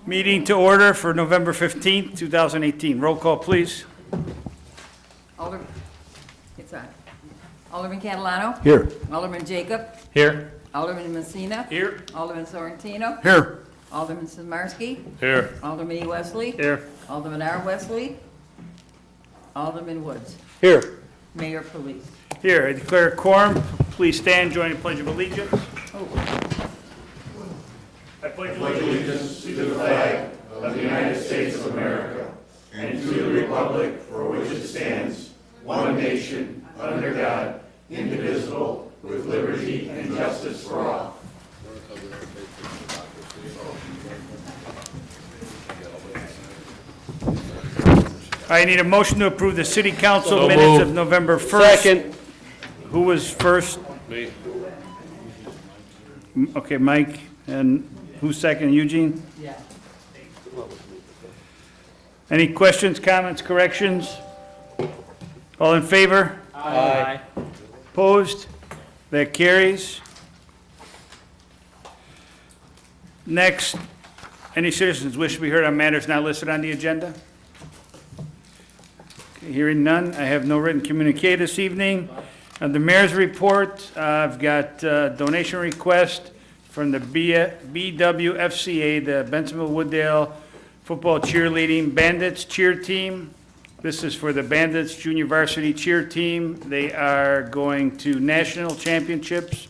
Meeting to order for November 15th, 2018. Roll call, please. Alderman, it's on. Alderman Catalano. Here. Alderman Jacob. Here. Alderman Messina. Here. Alderman Sorrentino. Here. Alderman Sizmarsky. Here. Alderman E. Wesley. Here. Alderman R. Wesley. Alderman Woods. Here. Mayor Police. Here, I declare a quorum. Please stand, join the Pledge of Allegiance. Oh, I pledge allegiance. I need a motion to approve the city council So minutes moved. of November 1st. Second. Who was first? Me. Okay, Mike, and who's second? Eugene? yeah. Any questions, comments, corrections? All in favor? Aye. Opposed? That carries. Next, any citizens wish to be heard on matters not listed on the agenda? Okay, hearing none, I have no written communique this evening. On the mayor's report, I've got donation request from the BWFCA, the Bensonville Wooddale Football Cheerleading Bandits Cheer Team. This is for the Bandits Junior Varsity Cheer Team. They are going to national championships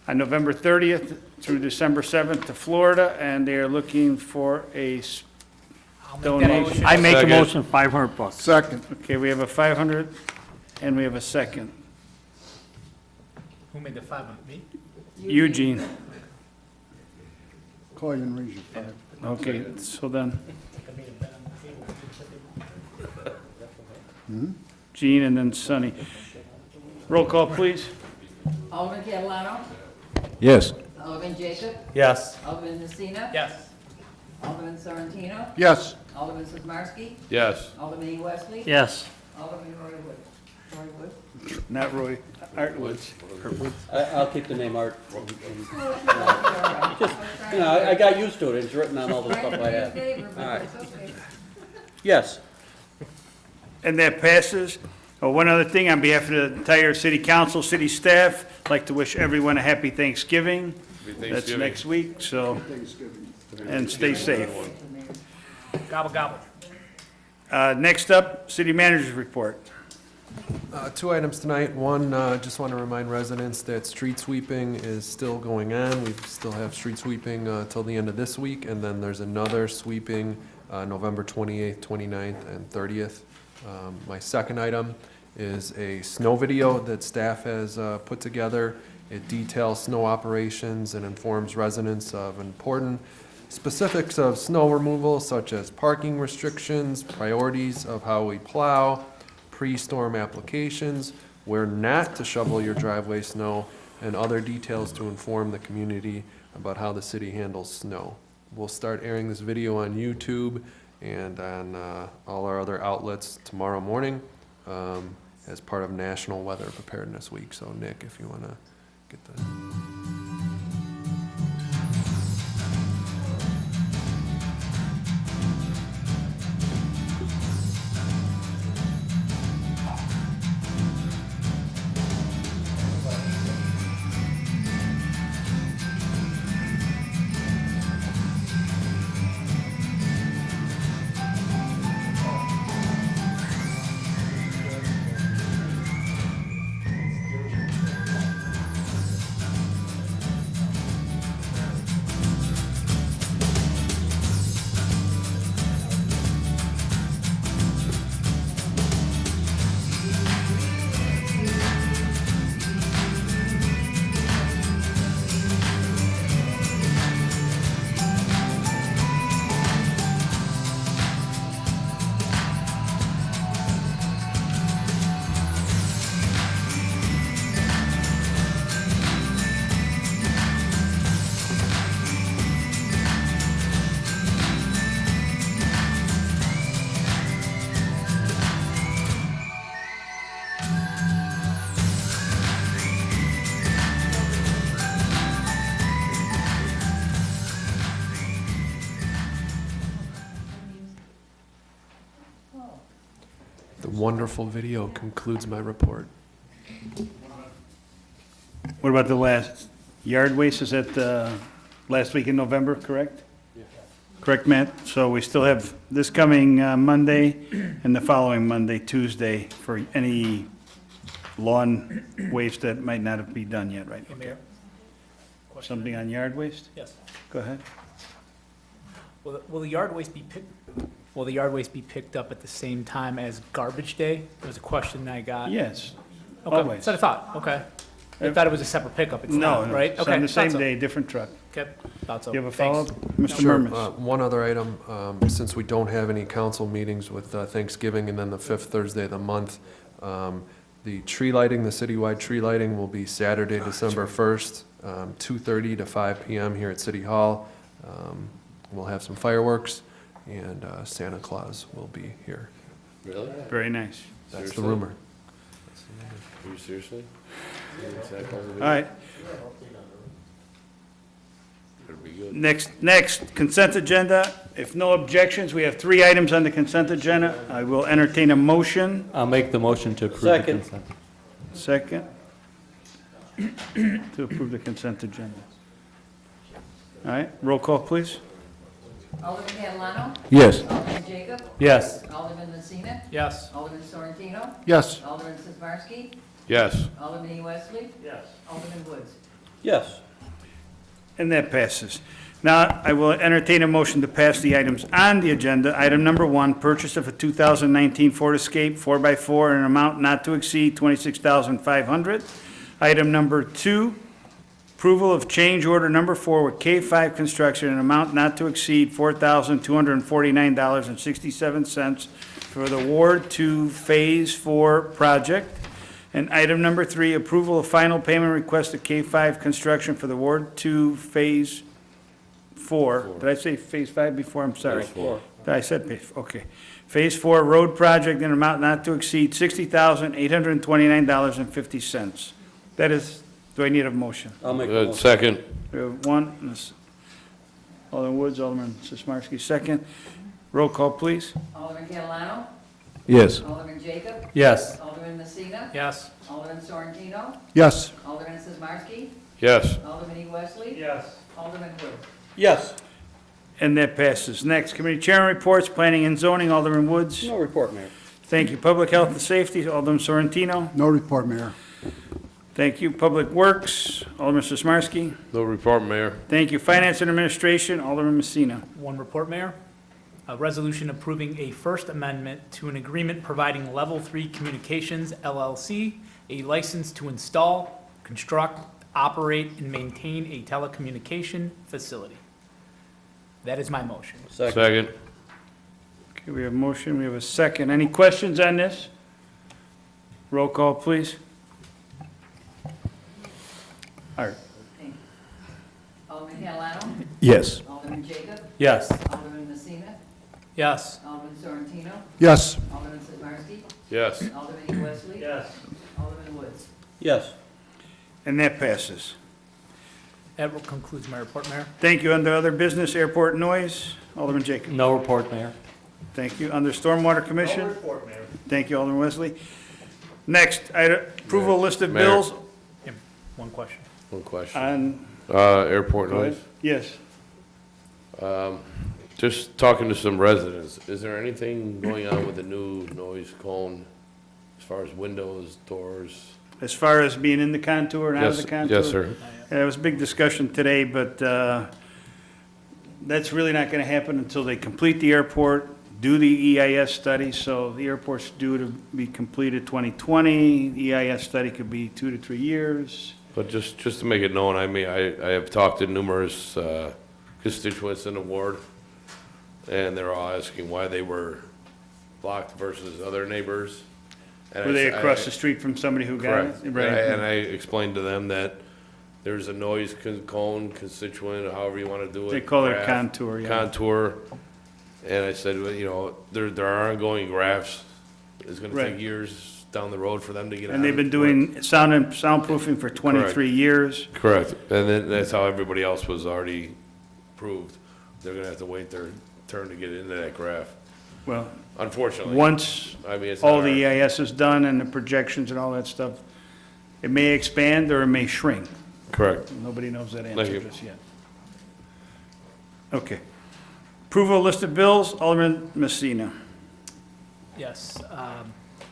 on November 30th through December 7th to Florida, and they are looking for a donation. I make a Second. motion, $500. Second. Okay, we have a 500, and we have a second. Who made the 500? Me? Eugene. Call you and raise your five. Okay, so then, Gene and then Sonny. Roll call, please. Alderman Catalano. Yes. Alderman Jacob. Yes. Alderman Messina. Yes. Alderman Sorrentino. Yes. Alderman Sizmarsky. Yes. Alderman E. Wesley. Yes. Alderman Roy Wood. Roy Wood. Not Roy, Art Woods. I'll keep the name Art. You know, I got used to it, it's written on all the stuff I have. All right. Yes, And that passes. Oh, one other thing, on behalf of the entire city council, city staff, I'd like to wish everyone a happy Thanksgiving. That's next week, so, and stay safe. Gobble, gobble. Next up, city manager's report. Two items tonight. One, just want to remind residents that street sweeping is still going on. We still have street sweeping till the end of this week, and then there's another sweeping November 28th, 29th, and 30th. My second item is a snow video that staff has put together. It details snow operations and informs residents of important specifics of snow removal, such as parking restrictions, priorities of how we plow, pre-storm applications, where not to shovel your driveway snow, and other details to inform the community about how the city handles snow. We'll start airing this video on YouTube and on all our other outlets tomorrow morning as part of National Weather Preparedness Week. So Nick, if you want to get the... The wonderful video concludes my report. What about the last yard waste? Is that last week in November, correct? Correct, Matt? So we still have this coming Monday and the following Monday, Tuesday, for any lawn waste that might not be done yet, right? Hey, Mayor. Question. Something on yard waste? Yes. Go ahead. Will the yard waste be picked up at the same time as garbage day? There was a question I got. Yes, Okay, always. that's what I thought, okay. I thought it was a separate pickup, it's No, not, no, right? it's Okay, on the same thought so. day, different truck. Okay, thought so. Do you have a Thanks. follow-up? Mr. Sure. Murmas? One other item, since we don't have any council meetings with Thanksgiving and then the fifth Thursday of the month, the tree lighting, the citywide tree lighting will be Saturday, December 1st, 2:30 to 5 PM here at City Hall. We'll have some fireworks, and Santa Claus will be here. Really? Very nice. That's the Seriously? rumor. Are you seriously? All right, That'd be good. next, consent agenda. If no objections, we have 3 items on the consent agenda. I will entertain a motion. I'll make the motion to approve the Second. consent. Second. To approve the consent agenda. All right, roll call, please. Alderman Catalano. Yes. Alderman Jacob. Yes. Alderman Messina. Yes. Alderman Sorrentino. Yes. Alderman Sizmarsky. Yes. Alderman E. Wesley. Yes. Alderman Woods. Yes. And that passes. Now, I will entertain a motion to pass the items on the agenda. Item number 1, purchase of a 2019 Ford Escape 4x4 in an amount not to exceed $26,500. Item number 2, approval of change order number 4 with K5 Construction in an amount not to exceed $4,249.67 for the Ward 2 Phase 4 project. And item number 3, approval of final payment request to K5 Construction for the Ward 2 Phase 4. Did I say Phase 5 before? I'm sorry. Phase 4. I said Phase, okay. Phase 4 road project in an amount not to exceed $60,829.50. That is, do I need a motion? I'll make the Good, motion. second. We have one, Ms. Alderman Woods, Alderman Sismarski, second. Roll call, please. Alderman Catalano. Yes. Alderman Jacob. Yes. Alderman Messina. Yes. Alderman Sorrentino. Yes. Alderman Sizmarsky. Yes. Alderman E. Wesley. Yes. Alderman Woods. Yes. And that passes. Next, committee chairman reports, planning and zoning, Alderman Woods. No report, Mayor. Thank you. Public health and safety, Alderman Sorrentino. No report, Mayor. Thank you. Public works, Alderman Sismarski. No report, Mayor. Thank you. Finance and administration, Alderman Messina. One report, Mayor. A resolution approving a first amendment to an agreement providing Level 3 Communications LLC a license to install, construct, operate, and maintain a telecommunication facility. That is my motion. Second. Second. Okay, we have a motion, we have a second. Any questions on this? Roll call, please. Art. Alderman Catalano. Yes. Alderman Jacob. Yes. Alderman Messina. Yes. Alderman Sorrentino. Yes. Alderman Sizmarsky. Yes. Alderman E. Wesley. Yes. Alderman Woods. Yes. And that passes. That concludes my report, Mayor. Thank you. Under other business, airport noise, Alderman Jacob. No report, Mayor. Thank you. Under Stormwater Commission. report, Mayor. Thank you, Alderman Wesley. Next, approval list of Mayor. bills One question. One question. on, Airport go ahead. noise. Yes. Just talking to some residents, is there anything going on with the new noise cone as far as windows, doors? As far as being in the contour and out of Yes, the contour? yes, sir. Yeah, it was a big discussion today, but that's really not going to happen until they complete the airport, do the EIS study. So the airport's due to be completed 2020. The EIS study could be 2 to 3 years. But just to make it known, I mean, I have talked to numerous constituents in the ward, and they're all asking why they were blocked versus other neighbors. And Were I they s- across I- the street from somebody who got Correct. it? And Right. I explained to them that there's a noise cone constituent, however you want to do it. They call it a graph, contour, yeah. Contour. And I said, well, you know, there are ongoing graphs. It's going to Right. take years down the road for them to get out. And they've been doing soundproofing for 23 years. Correct. And then that's how everybody else was already approved. They're going to have to wait their turn to get into that graph. Well, unfortunately. once I mean, it's all not the our- EIS is done and the projections and all that stuff, it may expand or it may shrink. Correct. Nobody knows that Thank answer you. just yet. Okay. Approval of list of bills, Alderman Messina. Yes,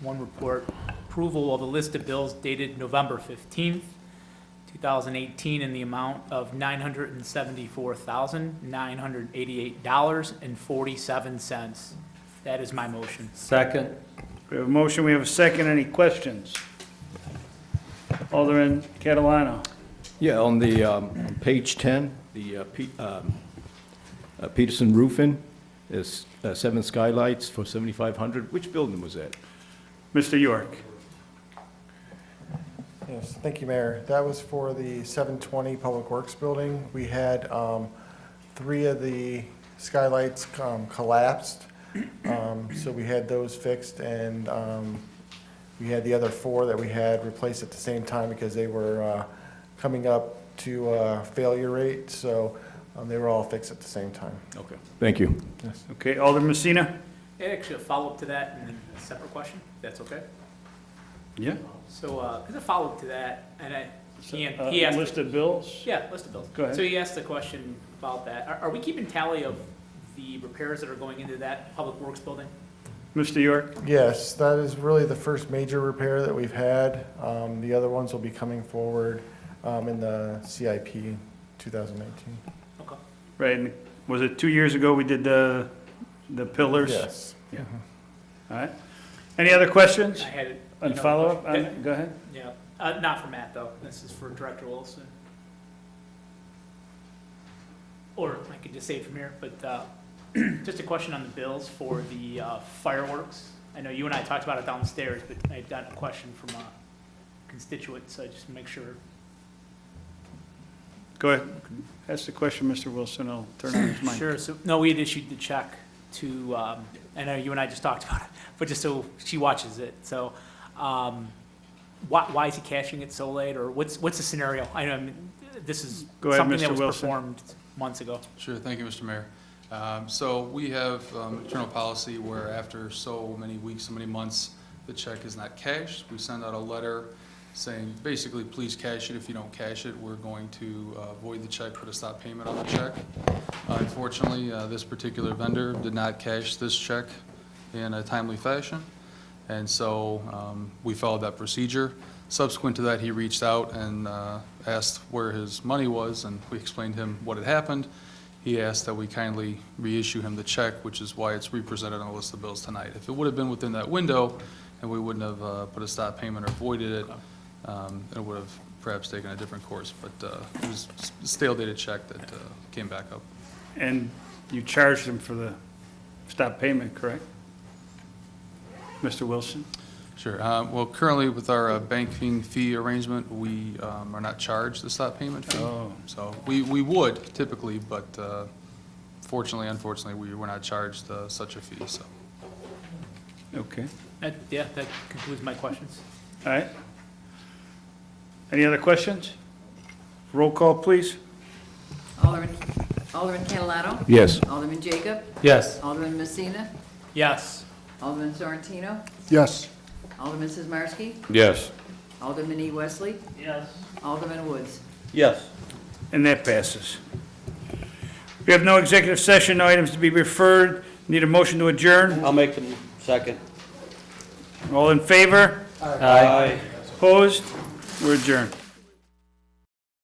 one report, approval of a list of bills dated November 15th, 2018, in the amount of $974,988.47. That is my motion. Second. We have a motion, we have a second. Any questions? Alderman Catalano. Yeah, on the, on page 10, the Peterson Roofing is 7 skylights for 7,500. Which building was that? Mr. York. Yes, thank you, Mayor. That was for the 720 Public Works Building. We had 3 of the skylights collapsed, so we had those fixed, and we had the other 4 that we had replaced at the same time because they were coming up to failure rate, so they were all fixed at the same time. Okay. Thank you. Yes. Okay, Alderman Messina? Actually, a follow-up to that and then a separate question, if that's okay? Yeah. So, as a follow-up to that, and he asked. List of bills? Yeah, list of bills. Go ahead. So he asked the question about that. Are we keeping tally of the repairs that are going into that Public Works building? Mr. York? Yes, that is really the first major repair that we've had. The other ones will be coming forward in the CIP 2019. Okay. Right, and was it 2 years ago we did the pillars? Yes. All right. Any other questions? I had it. And follow-up on it? Go ahead. Yeah, not for Matt, though. This is for Director Wilson. Or I could just say it from here, but just a question on the bills for the fireworks. I know you and I talked about it downstairs, but I got a question from a constituent, so just to make sure. Go ahead. Ask the question, Mr. Wilson. I'll turn on his mic. Sure, so, no, we had issued the check to, I know you and I just talked about it, but just so she watches it, so, why is he cashing it so late, or what's the scenario? I know, I mean, this is Go ahead, something that Mr. was Wilson. performed months ago. Sure, thank you, Mr. Mayor. So we have internal policy where after so many weeks, so many months, the check is not cashed. We send out a letter saying, basically, please cash it. If you don't cash it, we're going to void the check, put a stop payment on the check. Unfortunately, this particular vendor did not cash this check in a timely fashion, and so we followed that procedure. Subsequent to that, he reached out and asked where his money was, and we explained to him what had happened. He asked that we kindly reissue him the check, which is why it's represented on the list of bills tonight. If it would have been within that window and we wouldn't have put a stop payment or voided it, it would have perhaps taken a different course. But it was a stale dated check that came back up. And you charged him for the stop payment, correct? Mr. Wilson? Sure. Well, currently with our banking fee arrangement, we are not charged the stop payment fee. Oh. So we would typically, but fortunately, unfortunately, we were not charged such a fee, so. Okay. Yeah, that concludes my questions. All right. Any other questions? Roll call, please. Alderman Catalano? Yes. Alderman Jacob? Yes. Alderman Messina? Yes. Alderman Sorrentino? Yes. Alderman Sizmarsky? Yes. Alderman E. Wesley? Yes. Alderman Woods? Yes. And that passes. We have no executive session, no items to be referred. Need a motion to adjourn? I'll make them second. All in favor? Aye. Opposed? We're adjourned.